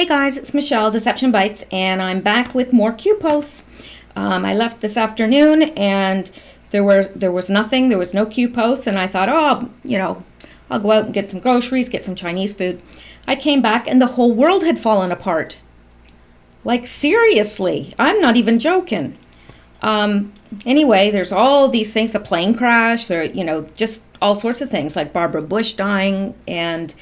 Hey guys, it's Michelle, Deception Bytes, and I'm back with more Q posts. I left this afternoon and there was nothing, there was no Q posts, and I thought, I'll go out and get some groceries, get some Chinese food. I came back and the whole world had fallen apart. Like seriously, I'm not even joking. Anyway, there's all these things, the plane crash, there, just all sorts of things like Barbara Bush dying, and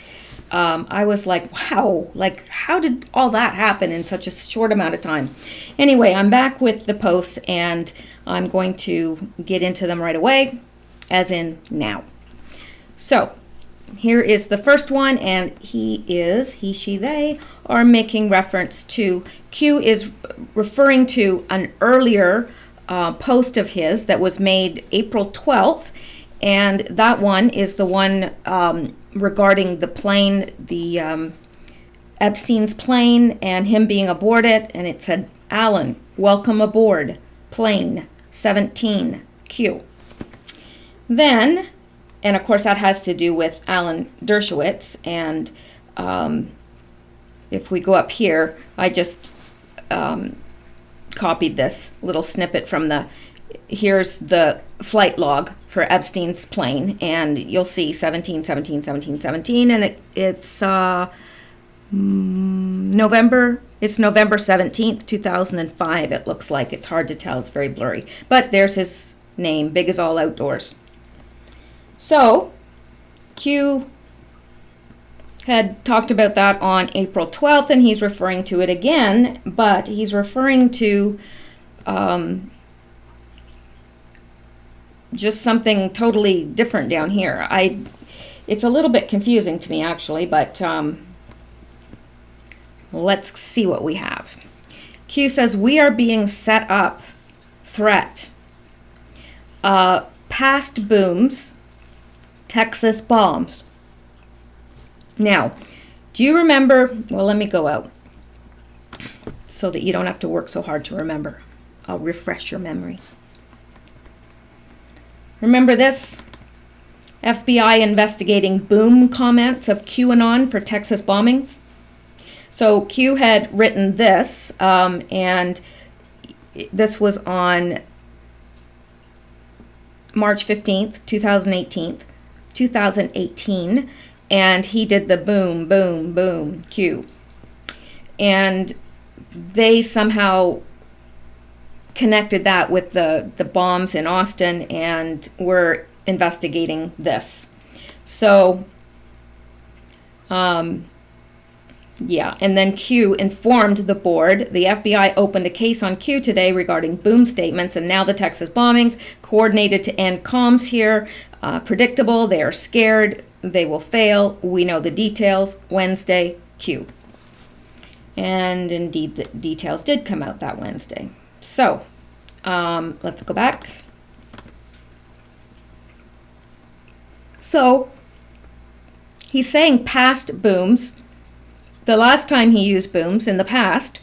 I was like, wow, like how did all that happen in such a short amount of time? Anyway, I'm back with the posts and I'm going to get into them right away, as in now. So here is the first one, and he, she, they are making reference to, Q is referring to an earlier post of his that was made April 12th, and that one is the one regarding the plane, the Epstein's plane and him being aboard it, and it said, Alan, welcome aboard, plane 17Q. Then, and of course that has to do with Alan Dershowitz, and if we go up here, I just copied this little snippet from here's the flight log for Epstein's plane, and you'll see 17, 17, 17, 17, and it's November 17th, 2005, it looks like. It's hard to tell, it's very blurry. But there's his name, big as all outdoors. So, Q had talked about that on April 12th, and he's referring to it again, but he's referring to just something totally different down here. It's a little bit confusing to me actually, but let's see what we have. Q says, we are being set up, threat, past booms, Texas bombs. Now, do you remember, well, let me go out so that you don't have to work so hard to remember. I'll refresh your memory. Remember this? FBI investigating boom comments of QAnon for Texas bombings. So Q had written this, and this was on March 15th, 2018, and he did the boom, boom, boom, Q. And they somehow connected that with the bombs in Austin, and were investigating this. So, yeah, and then Q informed the board. The FBI opened a case on Q today regarding boom statements, and now the Texas bombings, coordinated to end comms here. Predictable, they are scared, they will fail. We know the details. Wednesday, Q. And indeed, the details did come out that Wednesday. So, let's go back. So, he's saying past booms. The last time he used booms in the past,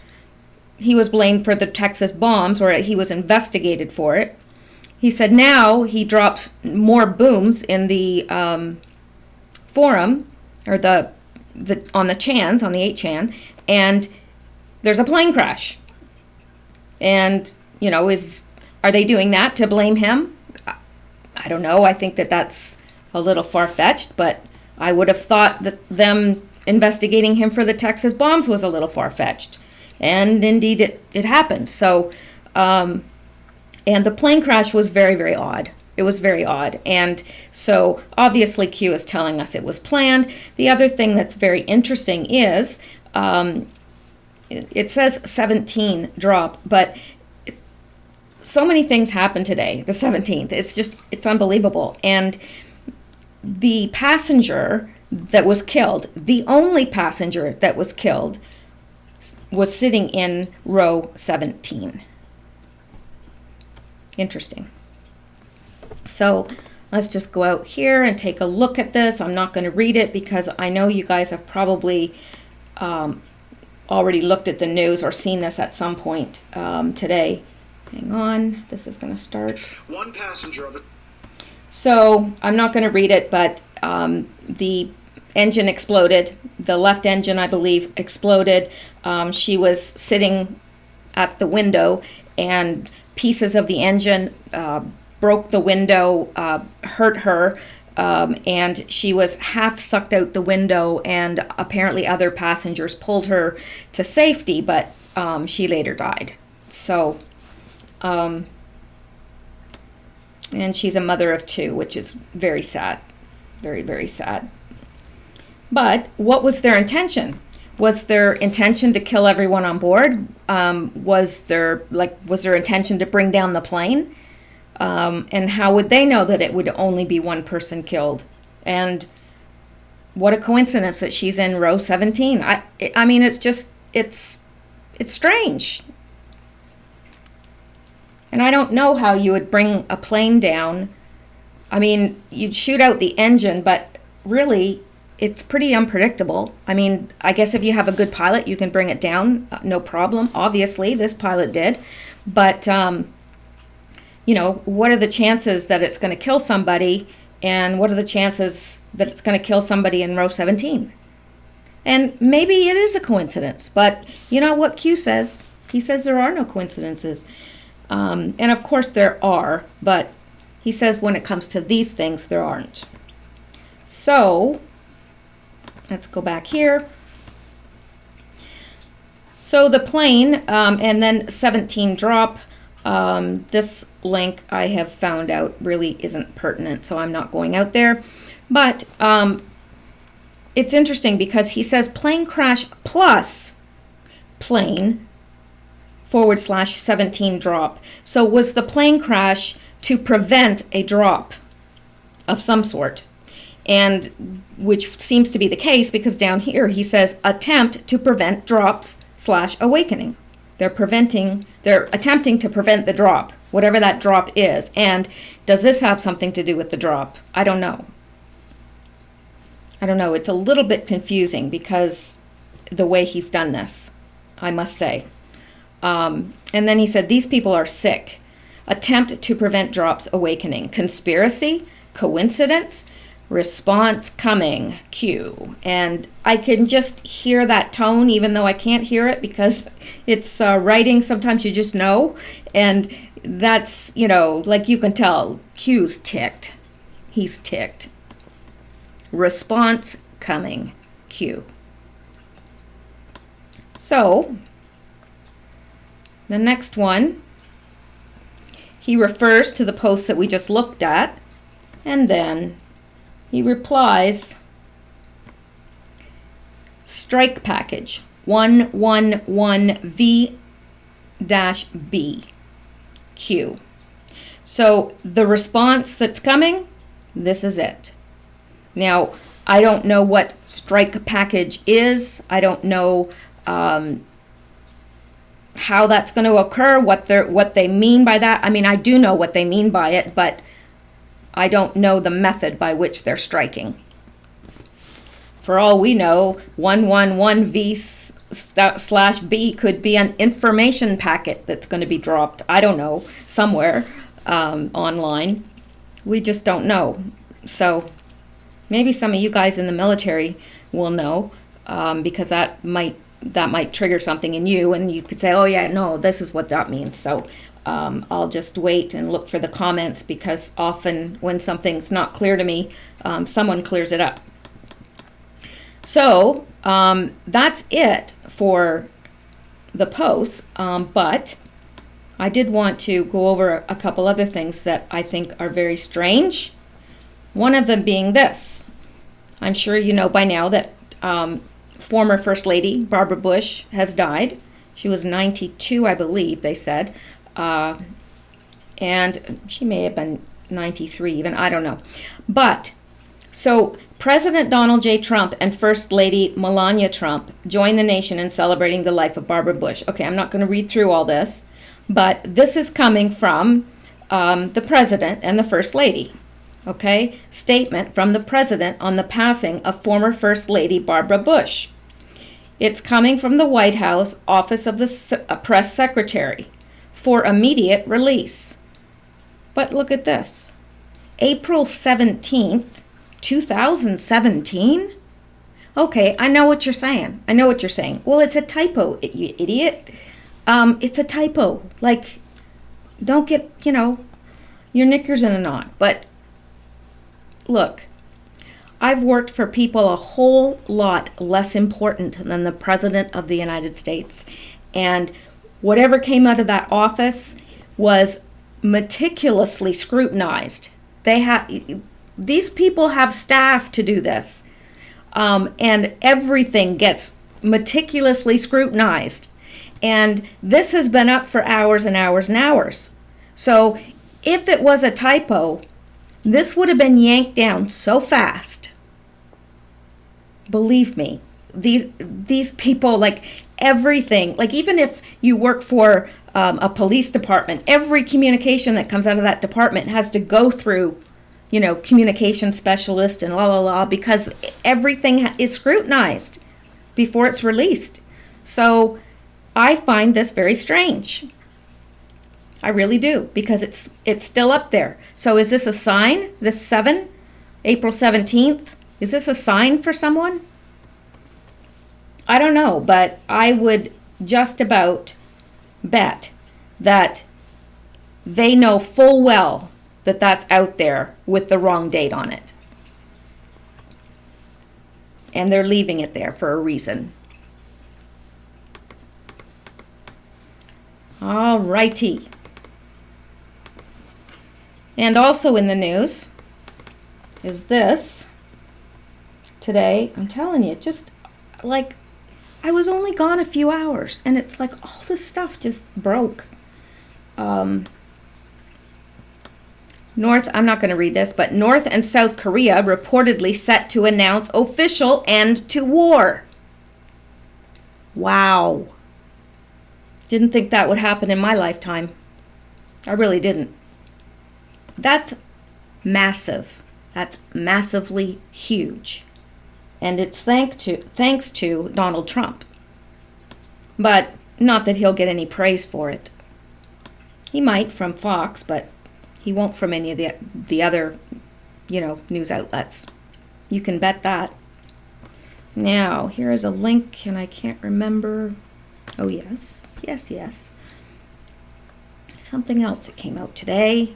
he was blamed for the Texas bombs, or he was investigated for it. He said now he drops more booms in the forum, or on the chans, on the 8chan, and there's a plane crash. And, are they doing that to blame him? I don't know. I think that's a little far-fetched, but I would have thought that them investigating him for the Texas bombs was a little far-fetched. And indeed it happened. So, and the plane crash was very, very odd. It was very odd. And so obviously Q is telling us it was planned. The other thing that's very interesting is, it says 17 drop, but so many things happened today, the 17th. It's unbelievable. And the passenger that was killed, the only passenger that was killed, was sitting in row 17. Interesting. So let's just go out here and take a look at this. I'm not going to read it because I know you guys have probably already looked at the news or seen this at some point today. Hang on, this is going to start. One passenger of the... So I'm not going to read it, but the engine exploded. The left engine, I believe, exploded. She was sitting at the window, and pieces of the engine broke the window, hurt her, and she was half sucked out the window, and apparently other passengers pulled her to safety, but she later died. So, and she's a mother of 2, which is very sad. Very, very sad. But what was their intention? Was their intention to kill everyone on board? Was there intention to bring down the plane? And how would they know that it would only be one person killed? And what a coincidence that she's in row 17. I mean, it's strange. And I don't know how you would bring a plane down. I mean, you'd shoot out the engine, but really, it's pretty unpredictable. I mean, I guess if you have a good pilot, you can bring it down, no problem. Obviously, this pilot did. But, what are the chances that it's going to kill somebody? And what are the chances that it's going to kill somebody in row 17? And maybe it is a coincidence. But you know what Q says? He says there are no coincidences. And of course there are. But he says when it comes to these things, there aren't. So let's go back here. So the plane, and then 17 drop. This link I have found out really isn't pertinent, so I'm not going out there. But it's interesting because he says plane crash plus plane /17 drop. So was the plane crash to prevent a drop of some sort? And which seems to be the case, because down here he says attempt to prevent drops /awakening. They're attempting to prevent the drop, whatever that drop is. And does this have something to do with the drop? I don't know. It's a little bit confusing because the way he's done this, I must say. And then he said, these people are sick. Attempt to prevent drops awakening. Conspiracy? Coincidence? Response coming. Q. And I can just hear that tone, even though I can't hear it because it's writing. Sometimes you just know. And that's, like you can tell, Q's ticked. He's ticked. Response coming. Q. So, the next one, he refers to the post that we just looked at, and then he replies, strike package 111V-B Q. So the response that's coming, this is it. Now, I don't know what strike package is. I don't know how that's going to occur, what they mean by that. I mean, I do know what they mean by it, but I don't know the method by which they're striking. For all we know, 111V/B could be an information packet that's going to be dropped, I don't know, somewhere online. We just don't know. So maybe some of you guys in the military will know, because that might trigger something in you, and you could say, oh yeah, no, this is what that means. So I'll just wait and look for the comments, because often when something's not clear to me, someone clears it up. So that's it for the post, but I did want to go over a couple other things that I think are very strange. One of them being this. I'm sure you know by now that former First Lady Barbara Bush has died. She was 92, I believe, they said. And she may have been 93 even, I don't know. But, so President Donald J. Trump and First Lady Melania Trump joined the nation in celebrating the life of Barbara Bush. Okay, I'm not going to read through all this, but this is coming from the President and the First Lady. Okay, statement from the President on the passing of former First Lady Barbara Bush. It's coming from the White House Office of the Press Secretary for immediate release. But look at this. April 17th, 2017? Okay, I know what you're saying. I know what you're saying. Well, it's a typo, you idiot. It's a typo. Like, don't get, your knickers in a knot. But look, I've worked for people a whole lot less important than the President of the United States. And whatever came out of that office was meticulously scrutinized. These people have staff to do this. And everything gets meticulously scrutinized. And this has been up for hours and hours and hours. So if it was a typo, this would have been yanked down so fast. Believe me, these people, like everything, like even if you work for a police department, every communication that comes out of that department has to go through, communication specialist and la la la, because everything is scrutinized before it's released. So I find this very strange. I really do, because it's still up there. So is this a sign? This April 17th? Is this a sign for someone? I don't know, but I would just about bet that they know full well that that's out there with the wrong date on it. And they're leaving it there for a reason. All righty. And also in the news is this. Today, I'm telling you, just like, I was only gone a few hours, and it's like all this stuff just broke. I'm not going to read this, but North and South Korea reportedly set to announce official end to war. Wow. Didn't think that would happen in my lifetime. I really didn't. That's massive. That's massively huge. And it's thanks to Donald Trump. But not that he'll get any praise for it. He might from Fox, but he won't from any of the other, news outlets. You can bet that. Now, here is a link, and I can't remember. Oh, yes. Yes. Something else that came out today.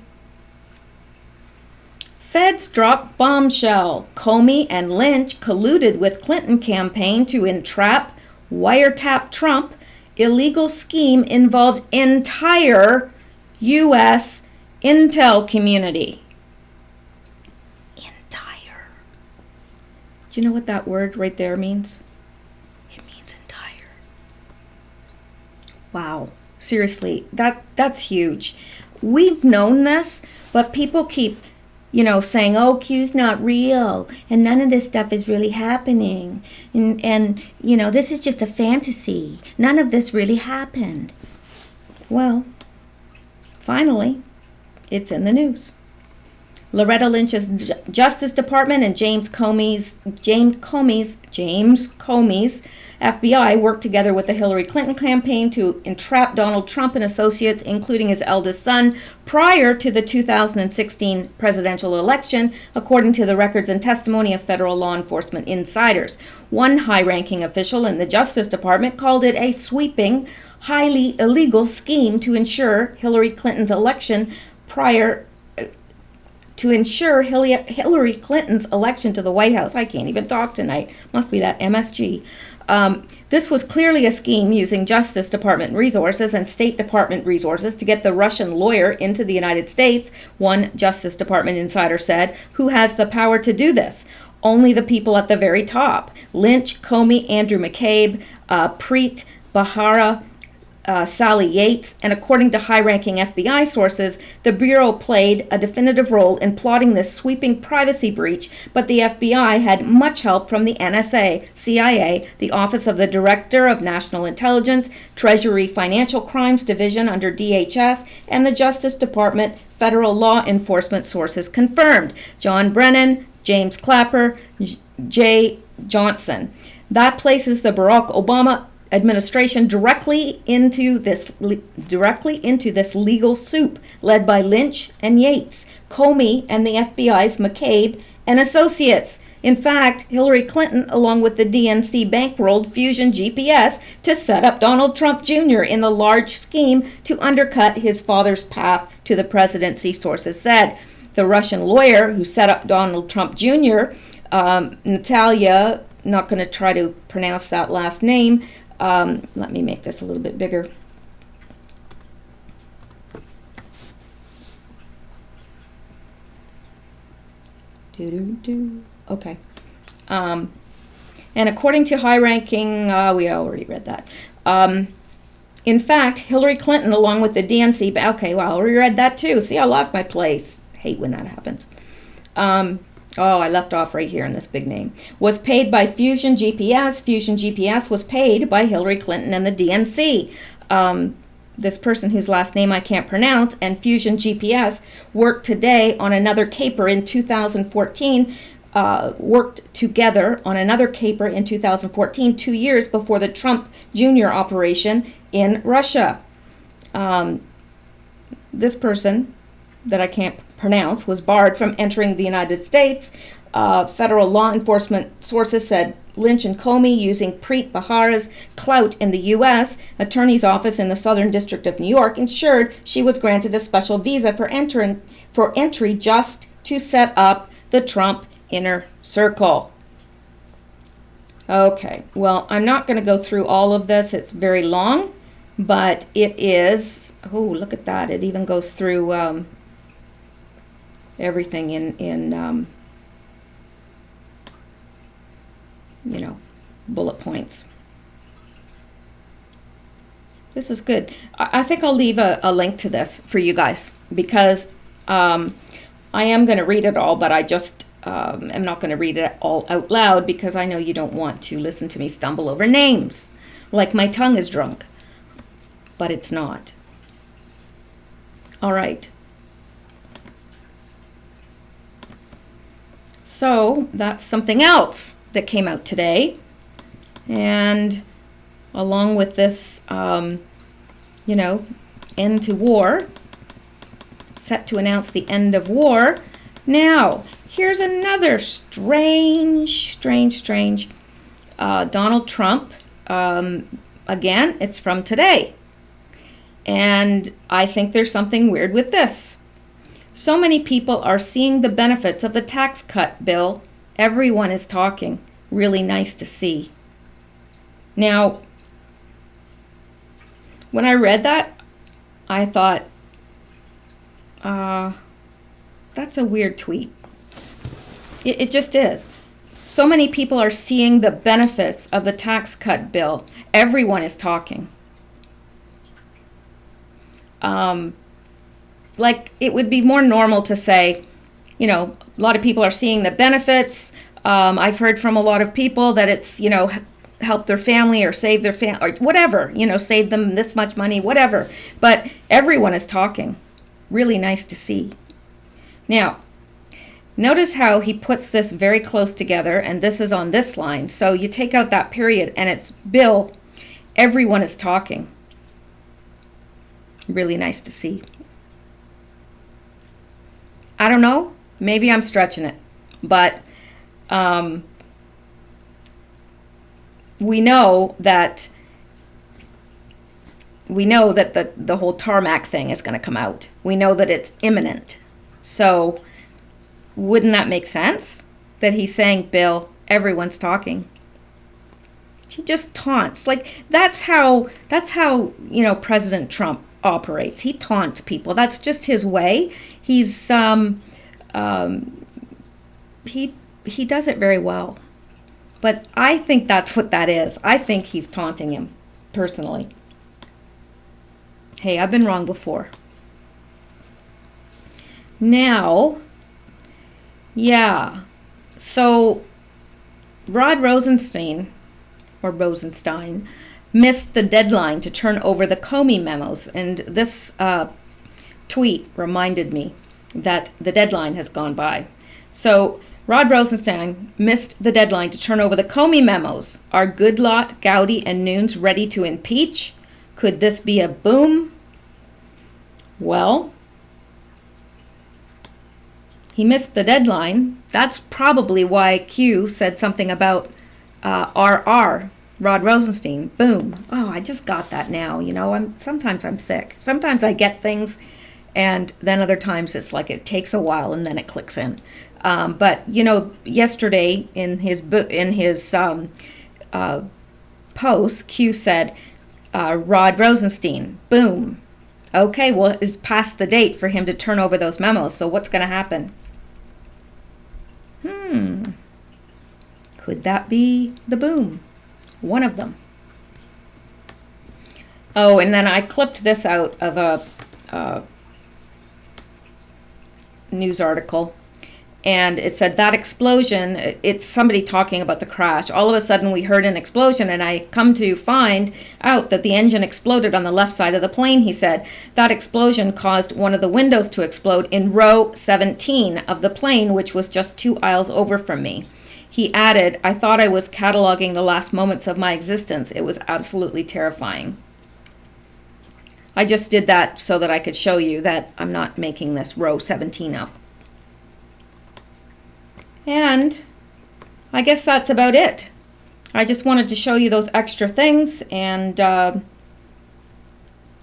Feds drop bombshell. Comey and Lynch colluded with Clinton campaign to entrap, wiretap Trump. Illegal scheme involved entire U.S. intel community. Entire. Do you know what that word right there means? It means entire. Wow. Seriously, that's huge. We've known this, but people keep saying, oh, Q's not real, and none of this stuff is really happening, and this is just a fantasy. None of this really happened. Well, finally, it's in the news. Loretta Lynch's Justice Department and James Comey's FBI worked together with the Hillary Clinton campaign to entrap Donald Trump and associates, including his eldest son, prior to the 2016 presidential election, according to the records and testimony of federal law enforcement insiders. One high-ranking official in the Justice Department called it a sweeping, highly illegal scheme to ensure Hillary Clinton's election Hillary Clinton's election to the White House. I can't even talk tonight. Must be that MSG. This was clearly a scheme using Justice Department resources and State Department resources to get the Russian lawyer into the United States, one Justice Department insider said. Who has the power to do this? Only the people at the very top. Lynch, Comey, Andrew McCabe, Preet Bharara, Sally Yates, and according to high-ranking FBI sources, the Bureau played a definitive role in plotting this sweeping privacy breach, but the FBI had much help from the NSA, CIA, the Office of the Director of National Intelligence, Treasury Financial Crimes Division under DHS, and the Justice Department federal law enforcement sources confirmed. John Brennan, James Clapper, Jay Johnson. That places the Barack Obama administration directly into this legal soup led by Lynch and Yates, Comey and the FBI's McCabe and associates. In fact, Hillary Clinton, along with the DNC, bankrolled Fusion GPS to set up Donald Trump Jr. in the large scheme to undercut his father's path to the presidency, sources said. The Russian lawyer who set up Donald Trump Jr., Natalia, not going to try to pronounce that last name. Let me make this a little bit bigger. Okay. And according to high-ranking, we already read that. In fact, Hillary Clinton, along with the DNC, okay, well, we read that too. See, I lost my place. Hate when that happens. I left off right here in this big name. Was paid by Fusion GPS. Fusion GPS was paid by Hillary Clinton and the DNC. This person whose last name I can't pronounce, and Fusion GPS worked today on another caper in 2014, worked together on another caper in 2014, 2 years before the Trump Jr. operation in Russia. This person that I can't pronounce was barred from entering the United States. Federal law enforcement sources said Lynch and Comey, using Preet Bharara's clout in the U.S. Attorney's Office in the Southern District of New York, ensured she was granted a special visa for entry just to set up the Trump inner circle. Okay, well, I'm not going to go through all of this. It's very long, but it is, oh, look at that. It even goes through everything in bullet points. This is good. I think I'll leave a link to this for you guys, because I am going to read it all, but I just am not going to read it all out loud, because I know you don't want to listen to me stumble over names like my tongue is drunk, but it's not. All right. So that's something else that came out today. And along with this, end to war, set to announce the end of war. Now, here's another strange, Donald Trump. Again, it's from today. And I think there's something weird with this. So many people are seeing the benefits of the tax cut bill. Everyone is talking. Really nice to see. Now, when I read that, I thought, that's a weird tweet. It just is. So many people are seeing the benefits of the tax cut bill. Everyone is talking. Like, it would be more normal to say, a lot of people are seeing the benefits. I've heard from a lot of people that it's, help their family or save their family or whatever, save them this much money, whatever. But everyone is talking. Really nice to see. Now, notice how he puts this very close together, and this is on this line. So you take out that period and it's bill. Everyone is talking. Really nice to see. I don't know. Maybe I'm stretching it. But we know that the whole tarmac thing is going to come out. We know that it's imminent. So wouldn't that make sense? That he's saying, Bill, everyone's talking. He just taunts. Like, that's how President Trump operates. He taunts people. That's just his way. He's he does it very well. But I think that's what that is. I think he's taunting him, personally. Hey, I've been wrong before. Now, yeah. So Rod Rosenstein missed the deadline to turn over the Comey memos, and this tweet reminded me that the deadline has gone by. So Rod Rosenstein missed the deadline to turn over the Comey memos. Are Goodlatte, Gowdy, and Nunes ready to impeach? Could this be a boom? Well, he missed the deadline. That's probably why Q said something about RR, Rod Rosenstein. Boom. Oh, I just got that now. You know, sometimes I'm thick. Sometimes I get things, and then other times it's like it takes a while and then it clicks in. But you know, yesterday in his post, Q said Rod Rosenstein. Boom. Okay, well, it's past the date for him to turn over those memos. So what's going to happen? Could that be the boom? One of them. Oh, and then I clipped this out of a news article, and it said that explosion, it's somebody talking about the crash. All of a sudden we heard an explosion, and I come to find out that the engine exploded on the left side of the plane, he said. That explosion caused one of the windows to explode in row 17 of the plane, which was just 2 aisles over from me. He added, I thought I was cataloging the last moments of my existence. It was absolutely terrifying. I just did that so that I could show you that I'm not making this row 17 up. And I guess that's about it. I just wanted to show you those extra things and,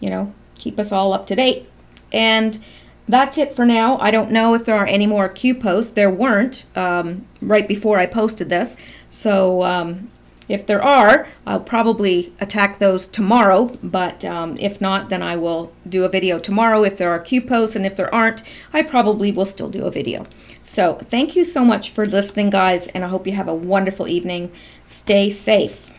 you know, keep us all up to date. And that's it for now. I don't know if there are any more Q posts. There weren't right before I posted this. So if there are, I'll probably attack those tomorrow. But if not, then I will do a video tomorrow if there are Q posts. And if there aren't, I probably will still do a video. So thank you so much for listening, guys. And I hope you have a wonderful evening. Stay safe.